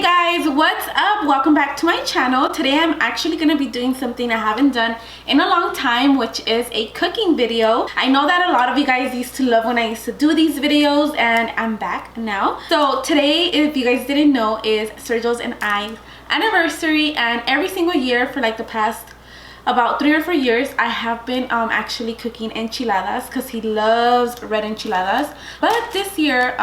Guys, what's up? Welcome back to my channel. Today I'm actually going to be doing something I haven't done in a long time, which is a cooking video. I know that a lot of you guys used to love when I used to do these videos, and I'm back now. So today, if you guys didn't know, is Sergio's and I's anniversary, and every single year for like the past about 3 or 4 years I have been actually cooking enchiladas because he loves red enchiladas. But this year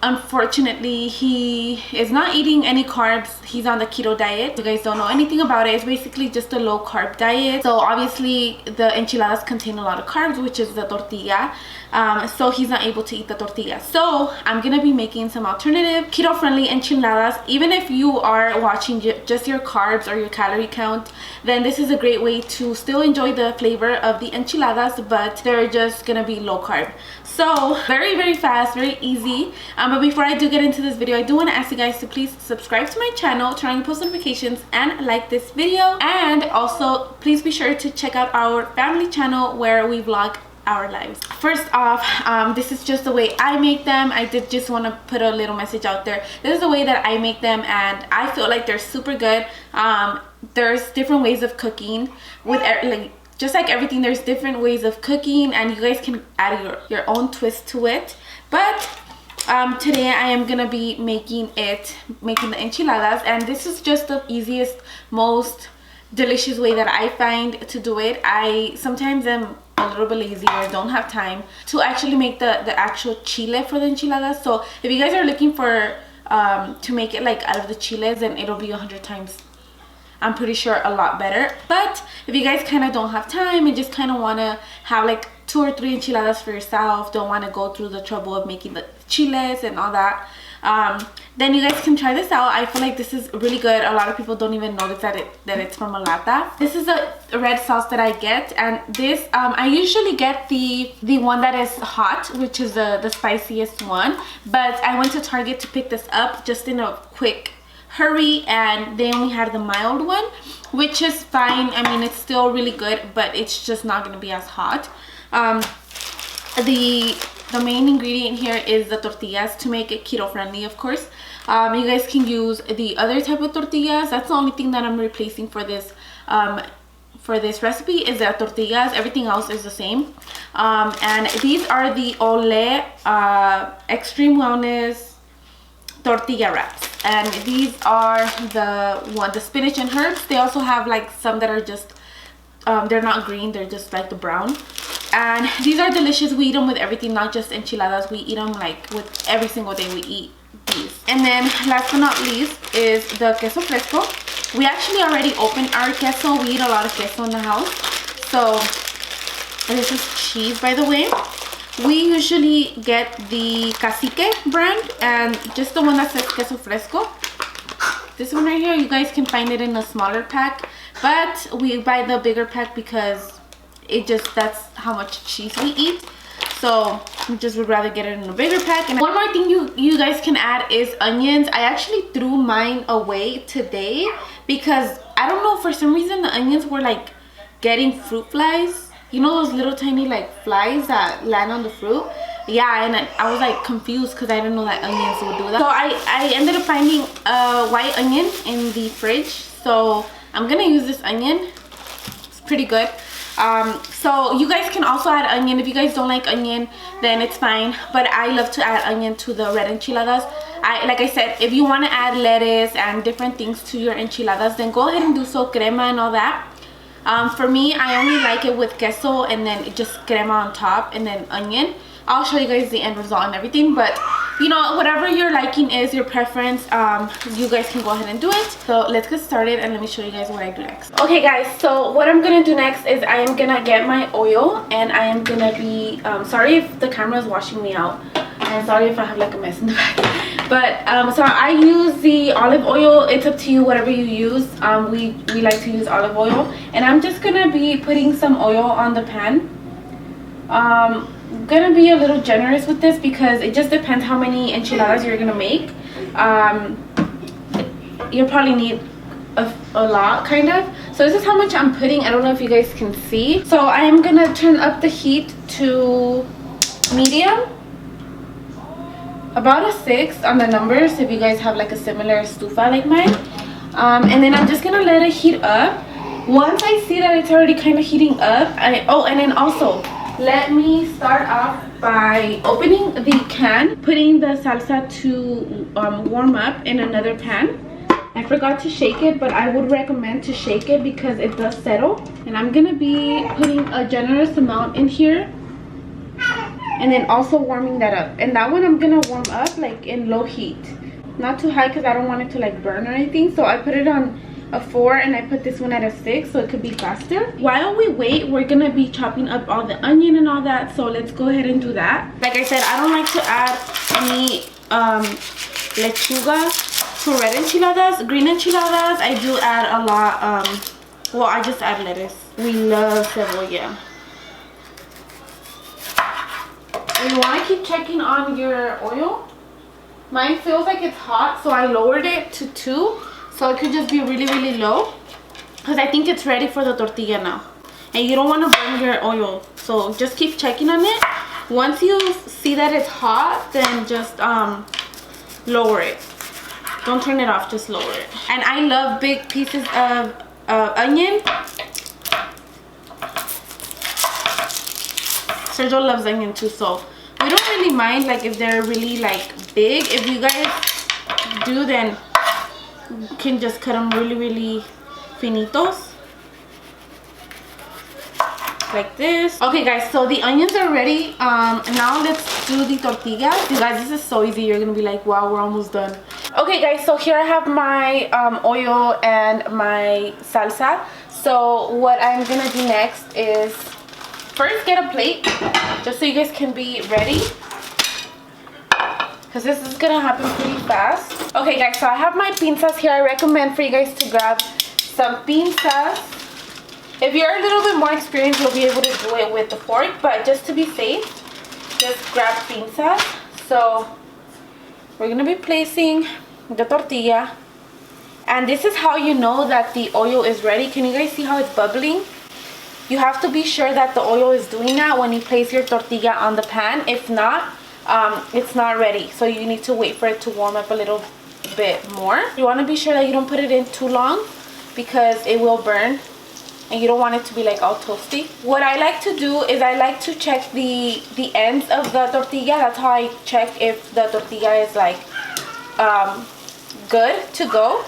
unfortunately he is not eating any carbs. He's on the keto diet. If you guys don't know anything about it, it's basically just a low carb diet. So obviously the enchiladas contain a lot of carbs, which is the tortilla. So he's not able to eat the tortilla. So I'm gonna be making some alternative keto friendly enchiladas. Even if you are watching just your carbs or your calorie count, then this is a great way to still enjoy the flavor of the enchiladas, but they're just gonna be low carb. So very fast, very easy. But before I do get into this video, I do want to ask you guys to please subscribe to my channel, turn on post notifications, and like this video. And also please be sure to check out our family channel where we vlog our lives. First off, this is just the way I make them. I did just want to put a little message out there. This is the way that I make them, and I feel like they're super good. There's different ways of cooking with just like everything, there's different ways of cooking, and you guys can add your own twist to it. But today I am gonna be making the enchiladas, and this is just the easiest, most delicious way that I find to do it. I sometimes am a little bit lazy or don't have time to actually make the actual chile for the enchiladas. So if you guys are looking for to make it like out of the chiles, then it'll be 100 times, I'm pretty sure, a lot better. But if you guys kind of don't have time and just kind of want to have like 2 or 3 enchiladas for yourself, don't want to go through the trouble of making the chiles and all that, then you guys can try this out. I feel like this is really good. A lot of people don't even notice that it's from a lata. This is a red sauce that I get, and this I usually get the one that is hot, which is the spiciest one. But I went to Target to pick this up just in a quick hurry, and they only had the mild one, which is fine. I mean, it's still really good, but it's just not going to be as hot. The main ingredient here is the tortillas to make it keto friendly, of course. You guys can use the other type of tortillas. That's the only thing that I'm replacing for this recipe is the tortillas. Everything else is the same. And these are the Ole Extreme Wellness tortilla wraps, and these are the spinach and herbs. They also have like some that are just they're not green, they're just like the brown, and these are delicious. We eat them with everything, not just enchiladas. We eat them like with every single day we eat these. And then last but not least is the queso fresco. We actually already opened our queso. We eat a lot of queso in the house. So this is cheese, by the way. We usually get the Cacique brand, and just the one that says queso fresco. This one right here, you guys can find it in a smaller pack, but we buy the bigger pack because that's how much cheese we eat. So we just would rather get it in a bigger pack. And one more thing you guys can add is onions. I actually threw mine away today because I don't know, for some reason the onions were like getting fruit flies. You know those little tiny like flies that land on the fruit? Yeah, and I was like confused because I didn't know that onions would do that. So I ended up finding a white onion in the fridge. So I'm gonna use this onion. It's pretty good. So you guys can also add onion. If you guys don't like onion, then it's fine. But I love to add onion to the red enchiladas. Like I said, if you want to add lettuce and different things to your enchiladas, then go ahead and do so, crema and all that. For me, I only like it with queso and then just crema on top and then onion. I'll show you guys the end result and everything, but you know, whatever your liking is, your preference, you guys can go ahead and do it. So let's get started and let me show you guys what I do next. Okay guys, so what I'm gonna do next is I am gonna get my oil, and I am gonna be sorry if the camera is washing me out, and sorry if I have like a mess in the back. But so I use the olive oil. It's up to you, whatever you use. We like to use olive oil, and I'm just gonna be putting some oil on the pan. I'm gonna be a little generous with this because it just depends how many enchiladas you're gonna make. You'll probably need a lot, kind of. So this is how much I'm putting. I don't know if you guys can see. So I am gonna turn up the heat to medium. about a 6 on the numbers if you guys have like a similar stufa like mine. And then I'm just gonna let it heat up. Once I see that it's already kind of heating up, and then also let me start off by opening the can, putting the salsa to warm up in another pan. I forgot to shake it, but I would recommend to shake it because it does settle. And I'm gonna be putting a generous amount in here, and then also warming that up. And that one I'm gonna warm up like in low heat, not too high because I don't want it to like burn or anything. So I put it on a 4 and I put this one at a 6 so it could be faster. While we wait, we're gonna be chopping up all the onion and all that, so let's go ahead and do that. Like I said, I don't like to add any lechuga to red enchiladas. Green enchiladas I do add a lot. Well, I just add lettuce. We love cebolla. You want to keep checking on your oil. Mine feels like it's hot, so I lowered it to 2, so it could just be really, really low, because I think it's ready for the tortilla now. And you don't want to burn your oil, so just keep checking on it. Once you see that it's hot, then just lower it. Don't turn it off, just lower it. And I love big pieces of onion. Sergio loves onion too, so we don't really mind like if they're really like big. If you guys do, then you can just cut them really, really finitos like this. Okay guys, so the onions are ready. Now let's do the tortillas. You guys, this is so easy. You're gonna be like, wow, we're almost done. Okay guys, so here I have my oil and my salsa. So what I'm gonna do next is first get a plate, just so you guys can be ready, because this is gonna happen pretty fast. Okay guys, so I have my pinzas here. I recommend for you guys to grab some pinzas. If you're a little bit more experienced, you'll be able to do it with the fork, but just to be safe, just grab pinzas. So we're gonna be placing the tortilla, and this is how you know that the oil is ready. Can you guys see how it's bubbling? You have to be sure that the oil is doing that when you place your tortilla on the pan. If not, it's not ready. So you need to wait for it to warm up a little bit more. You want to be sure that you don't put it in too long, because it will burn and you don't want it to be like all toasty. What I like to do is I like to check the ends of the tortilla. That's how I check if the tortilla is like good to go.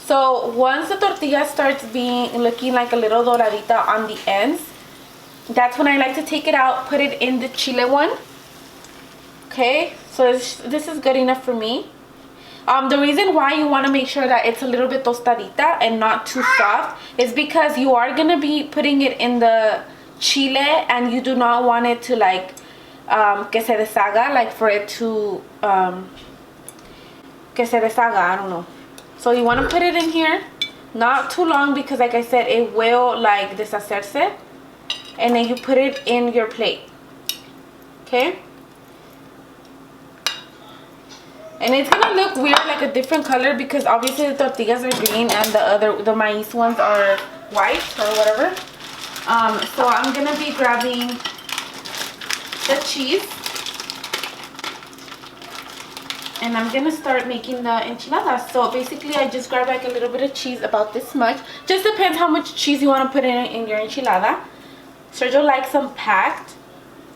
So once the tortilla starts looking like a little doradita on the ends, that's when I like to take it out, put it in the chile one. Okay, so this is good enough for me. The reason why you want to make sure that it's a little bit tostadita and not too soft is because you are going to be putting it in the chile, and you do not want it to like que se deshaga, like for it to que se deshaga, I don't know. So you want to put it in here, not too long, because like I said, it will like deshacerse. And then you put it in your plate. Okay? And it's gonna look weird, like a different color, because obviously the tortillas are green and the maize ones are white or whatever. So I'm gonna be grabbing the cheese, and I'm gonna start making the enchiladas. So basically I just grab like a little bit of cheese, about this much. Just depends how much cheese you want to put in your enchilada. Sergio likes them packed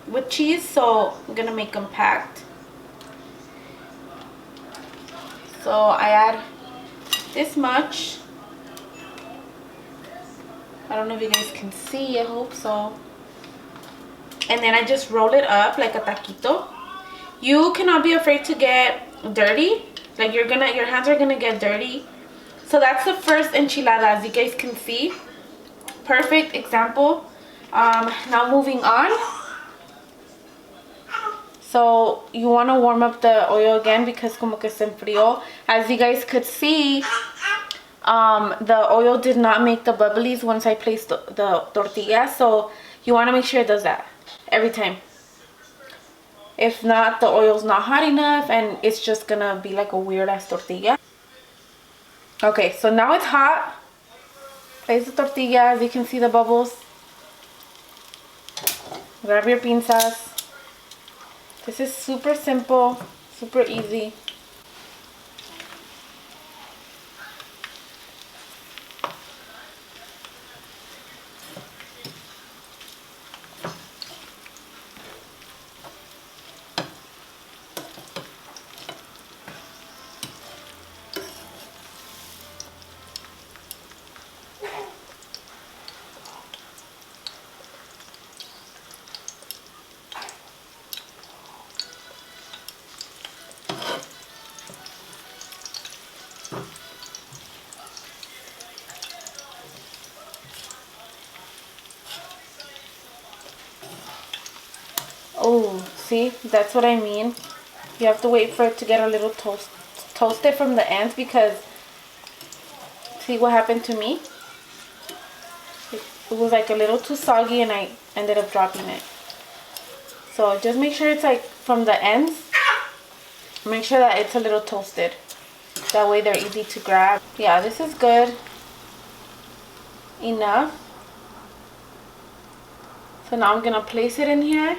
with cheese, so I'm gonna make them packed. So I add this much. I don't know if you guys can see, I hope so. And then I just roll it up like a taquito. You cannot be afraid to get dirty. Like your hands are gonna get dirty. So that's the first enchilada, as you guys can see. Perfect example. Now moving on. So you want to warm up the oil again, because como que se enfrió. As you guys could see, the oil did not make the bubblies once I placed the tortilla. So you want to make sure it does that every time. If not, the oil's not hot enough and it's just gonna be like a weird ass tortilla. Okay, so now it's hot. Place the tortilla. As you can see the bubbles. Grab your pinzas. This is super simple, Super easy. Oh, see, that's what I mean. You have to wait for it to get a little toasted from the ends, because see what happened to me? It was like a little too soggy and I ended up dropping it. So just make sure it's like from the ends. Make sure that it's a little toasted. That way they're easy to grab. Yeah, this is good enough. So now I'm gonna place it in here.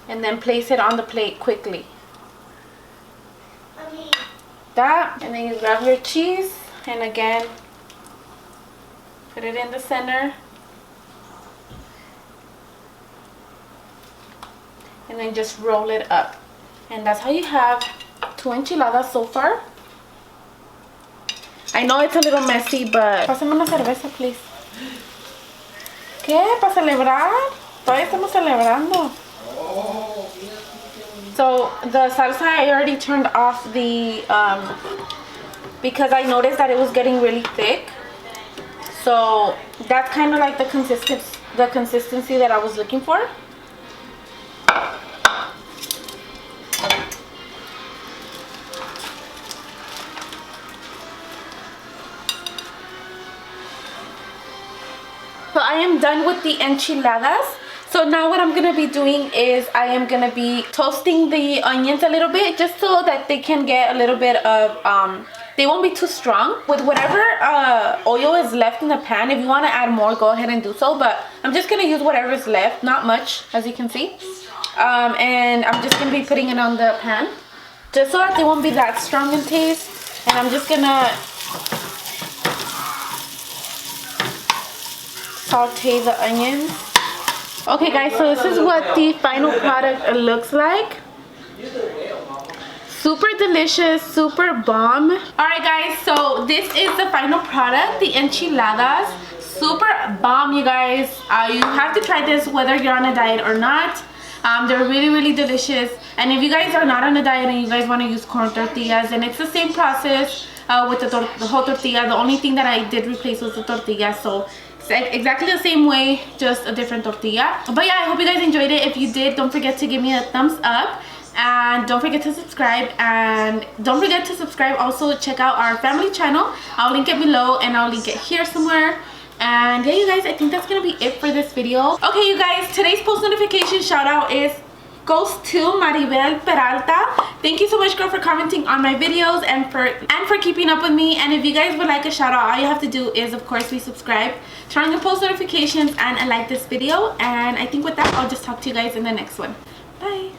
And then place it on the plate quickly. That, and then you grab your cheese, and again, put it in the center. And then just roll it up. And that's how you have 2 enchiladas so far. I know it's a little messy, but... Pásame una cerveza, please. ¿Qué? ¿Para celebrar? Todavía estamos celebrando. So the salsa, I already turned off the because I noticed that it was getting really thick. So that's kind of like the consistency that I was looking for. So I am done with the enchiladas. So now what I'm going to be doing is I am going to be toasting the onions a little bit, just so that they can get a little bit of, they won't be too strong. With whatever oil is left in the pan, if you want to add more, go ahead and do so. But I'm just going to use whatever is left, not much, as you can see. And I'm just going to be putting it on the pan, just so that they won't be that strong in taste. And I'm just going to saute the onions. Okay guys, so this is what the final product looks like. Super delicious, super bomb. Alright guys, so this is the final product, the enchiladas. Super bomb, you guys. You have to try this whether you're on a diet or not. They're really delicious. And if you guys are not on a diet and you guys want to use corn tortillas, then it's the same process with the whole tortilla. The only thing that I did replace was the tortilla. So exactly the same way, just a different tortilla. But yeah, I hope you guys enjoyed it. If you did, don't forget to give me a thumbs up, and don't forget to subscribe. And don't forget to subscribe, also check out our family channel. I'll link it below and I'll link it here somewhere. And yeah, you guys, I think that's gonna be it for this video. Okay, you guys, today's post notification shout out goes to Maribel Peralta. Thank you so much, girl, for commenting on my videos and for keeping up with me. And if you guys would like a shout out, all you have to do is, of course, be subscribed, turn on your post notifications, and like this video. And I think with that, I'll just talk to you guys in the next one. Bye.